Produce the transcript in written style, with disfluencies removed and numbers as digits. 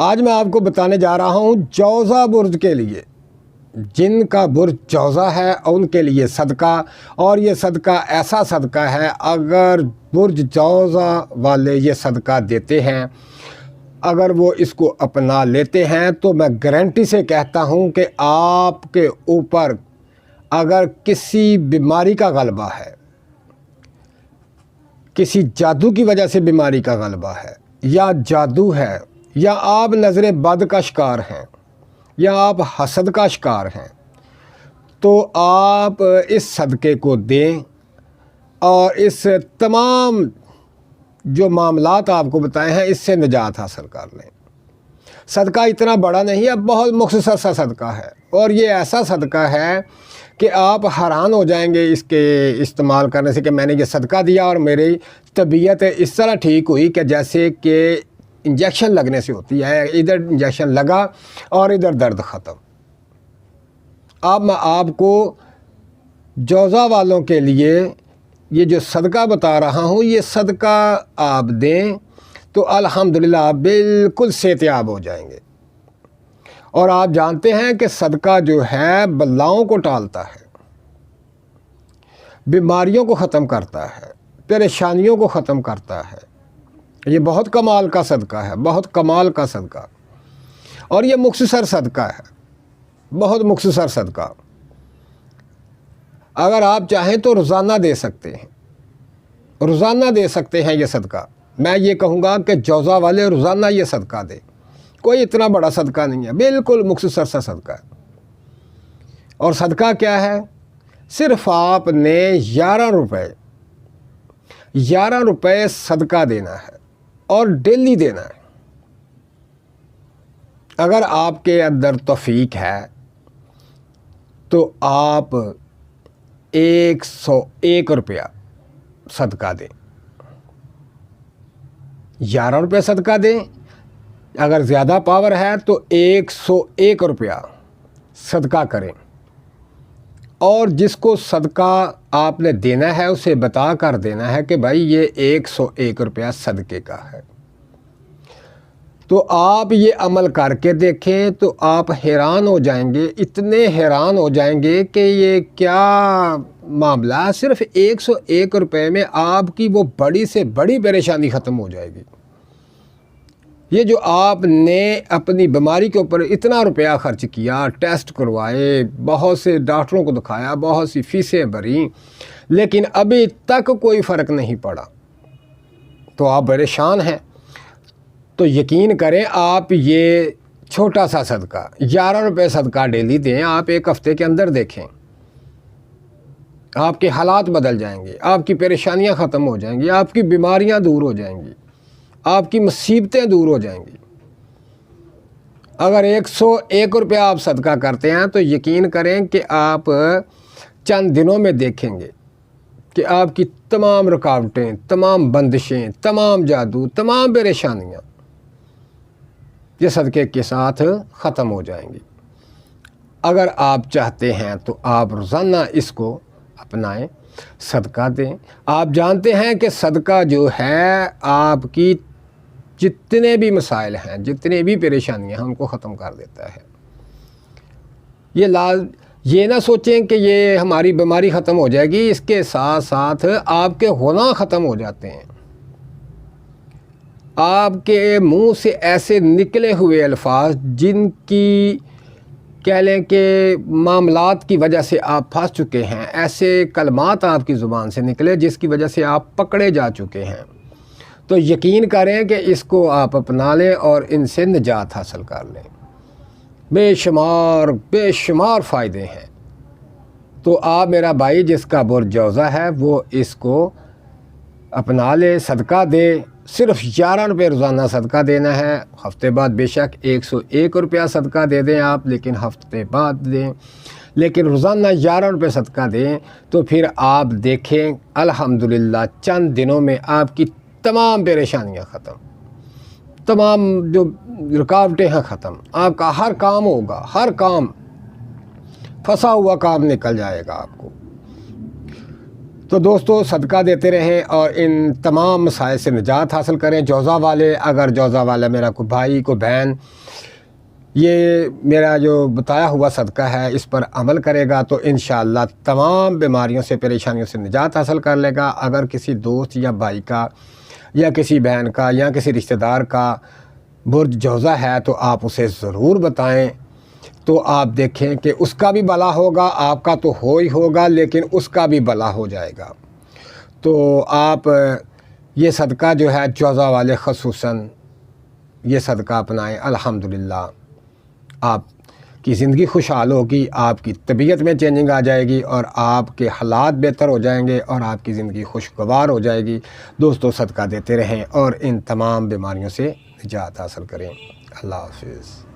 آج میں آپ کو بتانے جا رہا ہوں جوزہ برج کے لیے، جن کا برج جوزہ ہے ان کے لیے صدقہ، اور یہ صدقہ ایسا صدقہ ہے اگر برج جوزہ والے یہ صدقہ دیتے ہیں، اگر وہ اس کو اپنا لیتے ہیں تو میں گارنٹی سے کہتا ہوں کہ آپ کے اوپر اگر کسی بیماری کا غلبہ ہے، کسی جادو کی وجہ سے بیماری کا غلبہ ہے، یا جادو ہے، یا آپ نظر بد کا شکار ہیں، یا آپ حسد کا شکار ہیں، تو آپ اس صدقے کو دیں اور اس تمام جو معاملات آپ کو بتائے ہیں اس سے نجات حاصل کر لیں۔ صدقہ اتنا بڑا نہیں ہے، بہت مختصر سا صدقہ ہے، اور یہ ایسا صدقہ ہے کہ آپ حیران ہو جائیں گے اس کے استعمال کرنے سے کہ میں نے یہ صدقہ دیا اور میری طبیعت اس طرح ٹھیک ہوئی کہ جیسے کہ انجیکشن لگنے سے ہوتی ہے، ادھر انجیکشن لگا اور ادھر درد ختم۔ اب میں آپ کو جوزہ والوں کے لیے یہ جو صدقہ بتا رہا ہوں، یہ صدقہ آپ دیں تو الحمدللہ آپ بالکل صحتیاب ہو جائیں گے۔ اور آپ جانتے ہیں کہ صدقہ جو ہے بلاؤں کو ٹالتا ہے، بیماریوں کو ختم کرتا ہے، پریشانیوں کو ختم کرتا ہے۔ یہ بہت کمال کا صدقہ ہے، بہت کمال کا صدقہ، اور یہ مختصر صدقہ ہے، بہت مختصر صدقہ۔ اگر آپ چاہیں تو روزانہ دے سکتے ہیں، روزانہ دے سکتے ہیں یہ صدقہ۔ میں یہ کہوں گا کہ جوزہ والے روزانہ یہ صدقہ دیں، کوئی اتنا بڑا صدقہ نہیں ہے، بالکل مختصر سا صدقہ ہے۔ اور صدقہ کیا ہے؟ صرف آپ نے 11 روپے صدقہ دینا ہے، اور ڈیلی دینا ہے۔ اگر آپ کے اندر توفیق ہے تو آپ 101 روپیہ صدقہ دیں، 11 روپے صدقہ دیں۔ اگر زیادہ پاور ہے تو 101 روپیہ صدقہ کریں، اور جس کو صدقہ آپ نے دینا ہے اسے بتا کر دینا ہے کہ بھائی یہ 101 روپیہ صدقے کا ہے۔ تو آپ یہ عمل کر کے دیکھیں تو آپ حیران ہو جائیں گے، اتنے حیران ہو جائیں گے کہ یہ کیا معاملہ، صرف 101 روپے میں آپ کی وہ بڑی سے بڑی پریشانی ختم ہو جائے گی۔ یہ جو آپ نے اپنی بیماری کے اوپر اتنا روپیہ خرچ کیا، ٹیسٹ کروائے، بہت سے ڈاکٹروں کو دکھایا، بہت سی فیسیں بھریں، لیکن ابھی تک کوئی فرق نہیں پڑا، تو آپ پریشان ہیں۔ تو یقین کریں، آپ یہ چھوٹا سا صدقہ 11 روپے صدقہ ڈیلی دیں، آپ ایک ہفتے کے اندر دیکھیں آپ کے حالات بدل جائیں گے، آپ کی پریشانیاں ختم ہو جائیں گی، آپ کی بیماریاں دور ہو جائیں گی، آپ کی مصیبتیں دور ہو جائیں گی۔ اگر 101 روپیہ آپ صدقہ کرتے ہیں تو یقین کریں کہ آپ چند دنوں میں دیکھیں گے کہ آپ کی تمام رکاوٹیں، تمام بندشیں، تمام جادو، تمام پریشانیاں یہ صدقے کے ساتھ ختم ہو جائیں گی۔ اگر آپ چاہتے ہیں تو آپ روزانہ اس کو اپنائیں، صدقہ دیں۔ آپ جانتے ہیں کہ صدقہ جو ہے آپ کی جتنے بھی مسائل ہیں، جتنے بھی پریشانیاں ہیں ان کو ختم کر دیتا ہے۔ یہ نہ سوچیں کہ یہ ہماری بیماری ختم ہو جائے گی، اس کے ساتھ ساتھ آپ کے گناہ ختم ہو جاتے ہیں۔ آپ کے منہ سے ایسے نکلے ہوئے الفاظ جن کی کہہ لیں کہ معاملات کی وجہ سے آپ پھنس چکے ہیں، ایسے کلمات آپ کی زبان سے نکلے جس کی وجہ سے آپ پکڑے جا چکے ہیں، تو یقین کریں کہ اس کو آپ اپنا لیں اور ان سے نجات حاصل کر لیں۔ بے شمار فائدے ہیں۔ تو آپ میرا بھائی جس کا برج جوزہ ہے وہ اس کو اپنا لے، صدقہ دے۔ صرف 11 روپے روزانہ صدقہ دینا ہے، ہفتے بعد بے شک 101 روپیہ صدقہ دے دیں آپ، لیکن ہفتے بعد دیں، لیکن روزانہ 11 روپے صدقہ دیں تو پھر آپ دیکھیں الحمدللہ چند دنوں میں آپ کی تمام پریشانیاں ختم، تمام جو رکاوٹیں ہیں ختم، آپ کا ہر کام ہوگا، ہر کام پھنسا ہوا کام نکل جائے گا آپ کو۔ تو دوستو صدقہ دیتے رہیں اور ان تمام مسائل سے نجات حاصل کریں۔ جوزہ والے، اگر جوزہ والا میرا کوئی بھائی کوئی بہن یہ میرا جو بتایا ہوا صدقہ ہے اس پر عمل کرے گا تو انشاءاللہ تمام بیماریوں سے پریشانیوں سے نجات حاصل کر لے گا۔ اگر کسی دوست یا بھائی کا یا کسی بہن کا یا کسی رشتہ دار کا برج جوزہ ہے تو آپ اسے ضرور بتائیں، تو آپ دیکھیں کہ اس کا بھی بھلا ہوگا، آپ کا تو ہو ہی ہوگا لیکن اس کا بھی بھلا ہو جائے گا۔ تو آپ یہ صدقہ جو ہے جوزہ والے خصوصاً یہ صدقہ اپنائیں، الحمدللہ آپ کی زندگی خوشحال ہوگی، آپ کی طبیعت میں چینجنگ آ جائے گی اور آپ کے حالات بہتر ہو جائیں گے اور آپ کی زندگی خوشگوار ہو جائے گی۔ دوستو صدقہ دیتے رہیں اور ان تمام بیماریوں سے نجات حاصل کریں۔ اللہ حافظ۔